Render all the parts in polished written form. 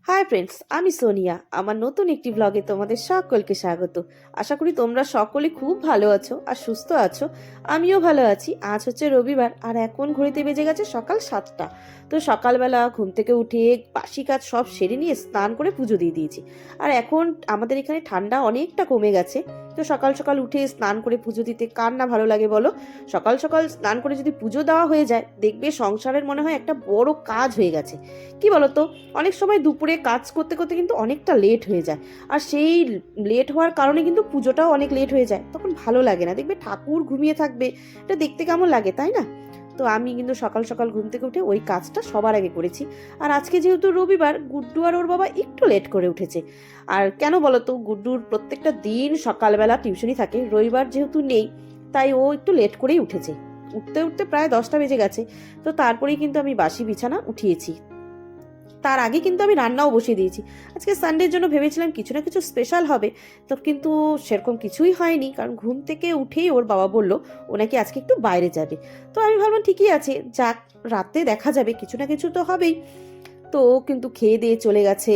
Hi friends, আমি সোনিয়া। আমার নতুন একটি ব্লগে তোমাদের সকলকে স্বাগত। আশা করি তোমরা সকলে খুব ভালো আছো আর সুস্থ আছো। আমিও ভালো আছি। আজ হচ্ছে রবিবার আর এখন ঘড়িতে বেজে গেছে সকাল 7টা। তো সকালবেলা ঘুম থেকে উঠে বাসি কাজ সব সেরে নিয়ে স্নান করে পুজো দিয়ে দিয়েছি। আর এখন আমাদের এখানে ঠান্ডা অনেকটা কমে গেছে। তো সকাল সকাল উঠে স্নান করে পুজো দিতে কার না ভালো লাগে বলো। সকাল সকাল স্নান করে যদি পুজো দেওয়া হয়ে যায়, দেখবে সংসারের মনে হয় একটা বড় কাজ হয়ে গেছে। কি বলতো, অনেক সময় দুপুরে কাজ করতে করতে কিন্তু অনেকটা লেট হয়ে যায়। আর সেই লেট হওয়ার কারণে কিন্তু পুজোটাও অনেক লেট হয়ে যায়, তখন ভালো লাগে না। দেখবে ঠাকুর ঘুমিয়ে থাকবে, এটা দেখতে কেমন লাগে, তাই না? তো আমি কিন্তু সকাল সকাল ঘুম থেকে উঠে ওই কাজটা সবার আগে করেছি। আর আজকে যেহেতু রবিবার, গুড্ডু আর ওর বাবা একটু লেট করে উঠেছে। আর কেন বলতো, গুড্ডুর প্রত্যেকটা দিন সকালবেলা টিউশনই থাকে, রবিবার যেহেতু নেই তাই ও একটু লেট করেই উঠেছে। উঠতে উঠতে প্রায় 10টা বেজে গেছে। তো তারপরেই কিন্তু আমি বাসি বিছানা উঠিয়েছি। তার আগে কিন্তু আমি রান্নাও বসিয়ে দিয়েছি। আজকে সানডের জন্য ভেবেছিলাম কিছু না কিছু স্পেশাল হবে, তো কিন্তু সেরকম কিছুই হয়নি, কারণ ঘুম থেকে উঠেই ওর বাবা বলল ও নাকি আজকে একটু বাইরে যাবে। তো আমি ভাবলাম ঠিকই আছে, যাক, রাতে দেখা যাবে, কিছু না কিছু তো হবেই। তো ও কিন্তু খেয়ে দিয়ে চলে গেছে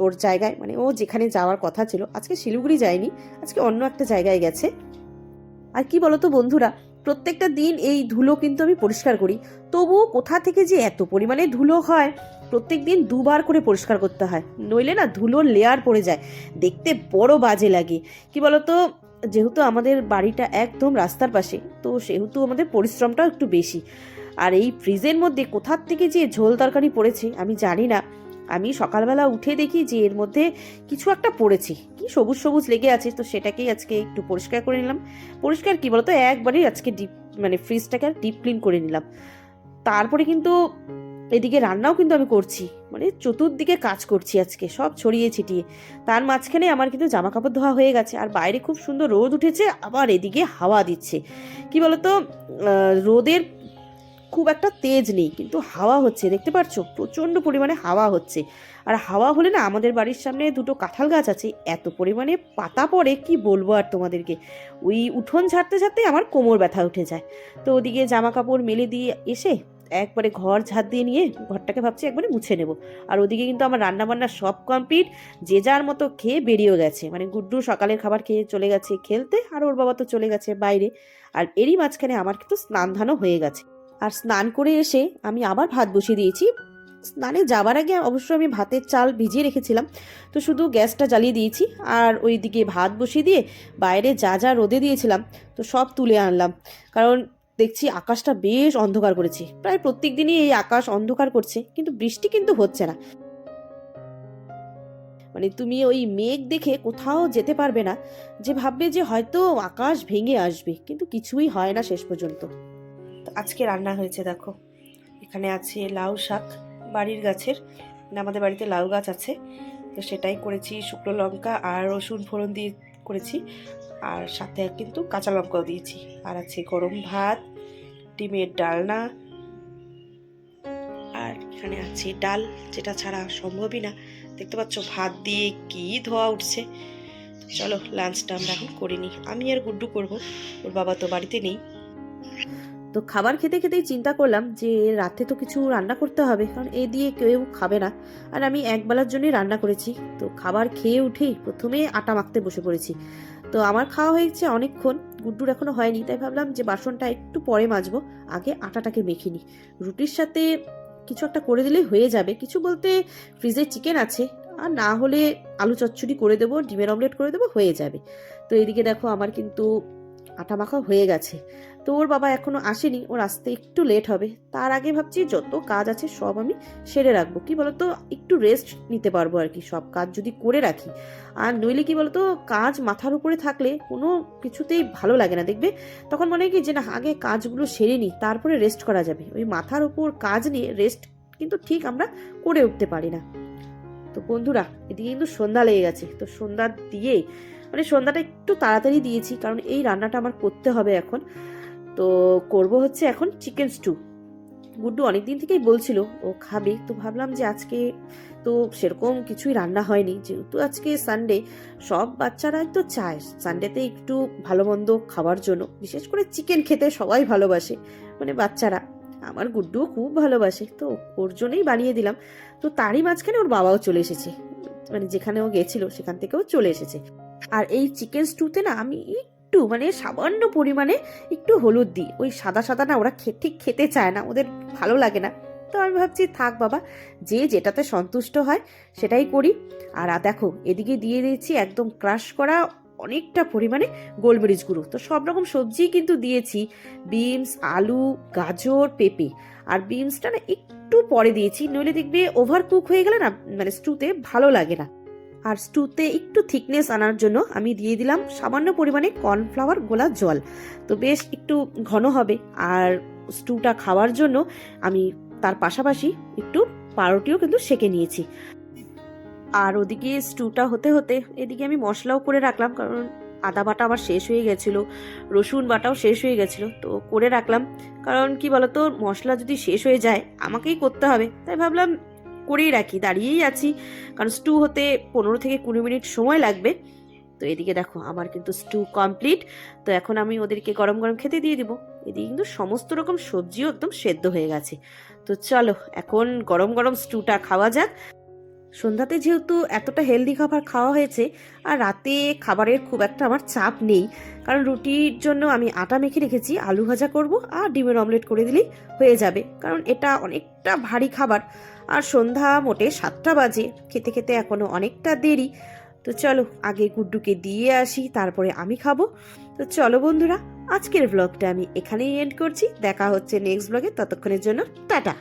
ওর জায়গায়, মানে ও যেখানে যাওয়ার কথা ছিল। আজকে শিলিগুড়ি যায়নি, আজকে অন্য একটা জায়গায় গেছে। আর কি বলতো বন্ধুরা, প্রত্যেকটা দিন এই ধুলো কিন্তু আমি পরিষ্কার করি, তবুও কোথা থেকে যে এত পরিমাণে ধুলো হয়। প্রত্যেক দিন দুবার করে পরিষ্কার করতে হয়, নইলে না ধুলোর লেয়ার পড়ে যায়, দেখতে বড় বাজে লাগে। কি বলতো, যেহেতু আমাদের বাড়িটা একদম রাস্তার পাশে, তো সেহেতু আমাদের পরিশ্রমটাও একটু বেশি। আর এই ফ্রিজের মধ্যে কোথার থেকে যে ঝোল তরকারি পড়েছে আমি জানি না। আমি সকালবেলা উঠে দেখি যে এর মধ্যে কিছু একটা পড়েছে, কি সবুজ সবুজ লেগে আছে, তো সেটাকেই আজকে একটু পরিষ্কার করে নিলাম। পরিষ্কার কি বলতো, একবারই আজকে ডিপ, মানে ফ্রিজটাকে আর ডিপ ক্লিন করে নিলাম। তারপরে কিন্তু এদিকে রান্নাও কিন্তু আমি করছি, মানে চতুর্দিকে কাজ করছি আজকে, সব ছড়িয়ে ছিটিয়ে। তার মাঝখানে আমার কিন্তু জামা কাপড় ধোয়া হয়ে গেছে, আর বাইরে খুব সুন্দর রোদ উঠেছে, আবার এদিকে হাওয়া দিচ্ছে। কি বলতো, রোদের খুব একটা তেজ নেই, কিন্তু হাওয়া হচ্ছে, দেখতে পাচ্ছ প্রচন্ড পরিমাণে হাওয়া হচ্ছে। আর হাওয়া হলে না, আমাদের বাড়ির সামনে দুটো কাঁঠাল গাছ আছে, এত পরিমাণে পাতা পড়ে কি বলবো আর তোমাদেরকে। ওই উঠোন ঝাড়তে ঝাড়তে আমার কোমর ব্যথা উঠে যায়। তো ওদিকে জামা কাপড় মেলে দিয়ে এসে একবারে ঘর ঝাড় দিয়ে নিয়ে ঘরটাকে ভাবছি একবারে মুছে নেব। আর ওদিকে কিন্তু আমার রান্না বান্না সব কমপ্লিট, যে যার মতো খেয়ে বেরিয়েও গেছে। মানে গুড্ডু সকালের খাবার খেয়ে চলে গেছে খেলতে, আর ওর বাবা তো চলে গেছে বাইরে। আর এরই মাঝখানে আমার কিন্তু স্নান ধানও হয়ে গেছে। আর স্নান করে এসে আমি আবার ভাত বসিয়ে দিয়েছি। স্নানে যাবার আগে অবশ্য আমি ভাতের চাল ভিজিয়ে রেখেছিলাম, তো শুধু গ্যাসটা জ্বালিয়ে দিয়েছি। আর ওই দিকে ভাত বসিয়ে দিয়ে বাইরে যা যা রোদে দিয়েছিলাম তো সব তুলে আনলাম। কারণ দেখছি আকাশটা বেশ অন্ধকার করেছে, প্রায় প্রত্যেক দিনই এই আকাশ অন্ধকার করছে, কিন্তু বৃষ্টি কিন্তু হচ্ছে না। মানে তুমি ওই মেঘ দেখে কোথাও যেতে পারবে না, যে ভাববে যে হয়তো আকাশ ভেঙে আসবে, কিন্তু কিছুই হয় না শেষ পর্যন্ত। আজকে রান্না হয়েছে দেখো, এখানে আছে লাউ শাক, বাড়ির গাছের, মানে আমাদের বাড়িতে লাউ গাছ আছে, তো সেটাই করেছি। শুকনো লঙ্কা আর রসুন ফোড়ন দিয়ে করেছি, আর সাথে কিন্তু কাঁচা লঙ্কাও দিয়েছি। আর আছে গরম ভাত, ডিমের ডালনা, আর এখানে আছে ডাল, যেটা ছাড়া সম্ভবই না। দেখতে পাচ্ছ ভাত দিয়ে কি ধোয়া উঠছে। চলো লাঞ্চটা আমরা এখন করে নিই, আমি আর গুড্ডু করবো, ওর বাবা তো বাড়িতে নেই। তো খাবার খেতে খেতেই চিন্তা করলাম যে রাতে তো কিছু রান্না করতে হবে, কারণ এ দিয়ে কেউ খাবে না। আর আমি একবেলার জন্যই রান্না করেছি। তো খাবার খেয়ে উঠেই প্রথমে আটা মাখতে বসে পড়েছি। তো আমার খাওয়া হয়েছে অনেকক্ষণ, গুড্ডুর এখনো হয়নি, তাই ভাবলাম যে বাসনটা একটু পরে মাজবো, আগে আটাটাকে মেখে নিই। রুটির সাথে কিছু একটা করে দিলেই হয়ে যাবে, কিছু বলতে ফ্রিজে চিকেন আছে, আর না হলে আলু চচ্চড়ি করে দেবো, ডিমের অমলেট করে দেবো, হয়ে যাবে। তো এদিকে দেখো আমার কিন্তু আটা মাখা হয়ে গেছে। তো ওর বাবা এখনো আসেনি, ওর আসতে একটু লেট হবে। তার আগে ভাবছি যত কাজ আছে সব আমি সেরে রাখবো, কি বলতো একটু রেস্ট নিতে পারবো আর কি, সব কাজ যদি করে রাখি। আর নইলে কি বলতো, কাজ মাথার উপরে থাকলে কোনো কিছুতেই ভালো লাগে না, দেখবে তখন মনে হয় কি যে না, আগে কাজগুলো সেরে নিই তারপরে রেস্ট করা যাবে। ওই মাথার উপর কাজ নিয়ে রেস্ট কিন্তু ঠিক আমরা করে উঠতে পারি না। তো বন্ধুরা, এদিকে কিন্তু সন্ধ্যা লেগে গেছে, তো সন্ধ্যা দিয়েই, মানে সন্ধ্যাটা একটু তাড়াতাড়ি দিয়েছি, কারণ এই রান্নাটা আমার করতে হবে এখন। তো করব হচ্ছে এখন চিকেন স্টু। গুড্ডু অনেকদিন থেকেই বলছিল ও খাবে, তো ভাবলাম যে আজকে তো সেরকম কিছুই রান্না হয়নি, যেহেতু আজকে সানডে, সব বাচ্চারাই তো চায় সানডেতে একটু ভালো মন্দ খাবার জন্য, বিশেষ করে চিকেন খেতে সবাই ভালোবাসে, মানে বাচ্চারা। আমার গুড্ডুও খুব ভালোবাসে, তো ওর জন্যই বানিয়ে দিলাম। তো তারই মাঝখানে ওর বাবাও চলে এসেছে, মানে যেখানে ও গেছিল সেখান থেকেও চলে এসেছে। আর এই চিকেন স্টুতে না আমি একটু মানে সামান্য পরিমাণে একটু হলুদ দিই, ওই সাদা সাদা না ওরা ঠিক খেতে চায় না, ওদের ভালো লাগে না। তো আমি ভাবছি থাক বাবা, যে যেটাতে সন্তুষ্ট হয় সেটাই করি। আর দেখো এদিকে দিয়ে দিয়েছি একদম ক্রাশ করা অনেকটা পরিমাণে গোলমরিচ গুঁড়ো। তো সব রকম সবজিই কিন্তু দিয়েছি, বিনস, আলু, গাজর, পেঁপে। আর বিনসটা না একটু পরে দিয়েছি, নইলে দেখবে ওভার কুক হয়ে গেলে না মানে স্টুতে ভালো লাগে না। আর স্টুতে একটু থিকনেস আনার জন্য আমি দিয়ে দিলাম সামান্য পরিমাণে কর্নফ্লাওয়ার গোলা জল। তো বেশ একটু ঘন হবে। আর স্টুটা খাওয়ার জন্য আমি তার পাশাপাশি একটু পাউরুটিও কিন্তু সেঁকে নিয়েছি। আর ওদিকে স্টুটা হতে হতে এদিকে আমি মশলাও করে রাখলাম, কারণ আদা বাটা আমার শেষ হয়ে গেছিল, রসুন বাটাও শেষ হয়ে গেছিল, তো করে রাখলাম। কারণ কি বলতো, মশলা যদি শেষ হয়ে যায় আমাকেই করতে হবে, তাই ভাবলাম করেই রাখি, দাঁড়িয়েই আছি, কারণ স্টু হতে 15 থেকে 20 মিনিট সময় লাগবে। তো এদিকে দেখো আমার কিন্তু স্টু কমপ্লিট। তো এখন আমি ওদেরকে গরম গরম খেতে দিয়ে দিব। এদিকে কিন্তু সমস্ত রকম সবজিও একদম সেদ্ধ হয়ে গেছে। তো চলো এখন গরম গরম স্টুটা খাওয়া যাক। সন্ধ্যাতে যেহেতু এতটা হেলদি খাবার খাওয়া হয়েছে, আর রাতে খাবারের খুব একটা আমার চাপ নেই, কারণ রুটির জন্য আমি আটা মেখে রেখেছি, আলু ভাজা করব আর ডিমের অমলেট করে দিলেই হয়ে যাবে, কারণ এটা অনেকটা ভারী খাবার। আর সন্ধ্যা মোটে 7টা বাজে, খেতে খেতে এখনো অনেকটা দেরি। তো চলো আগে গুড্ডুকে দিয়ে আসি, তারপরে আমি খাবো। তো চলো বন্ধুরা, আজকের ব্লগটা আমি এখানেই এন্ড করছি। দেখা হচ্ছে নেক্সট ব্লগে, ততক্ষণের জন্য টাটা।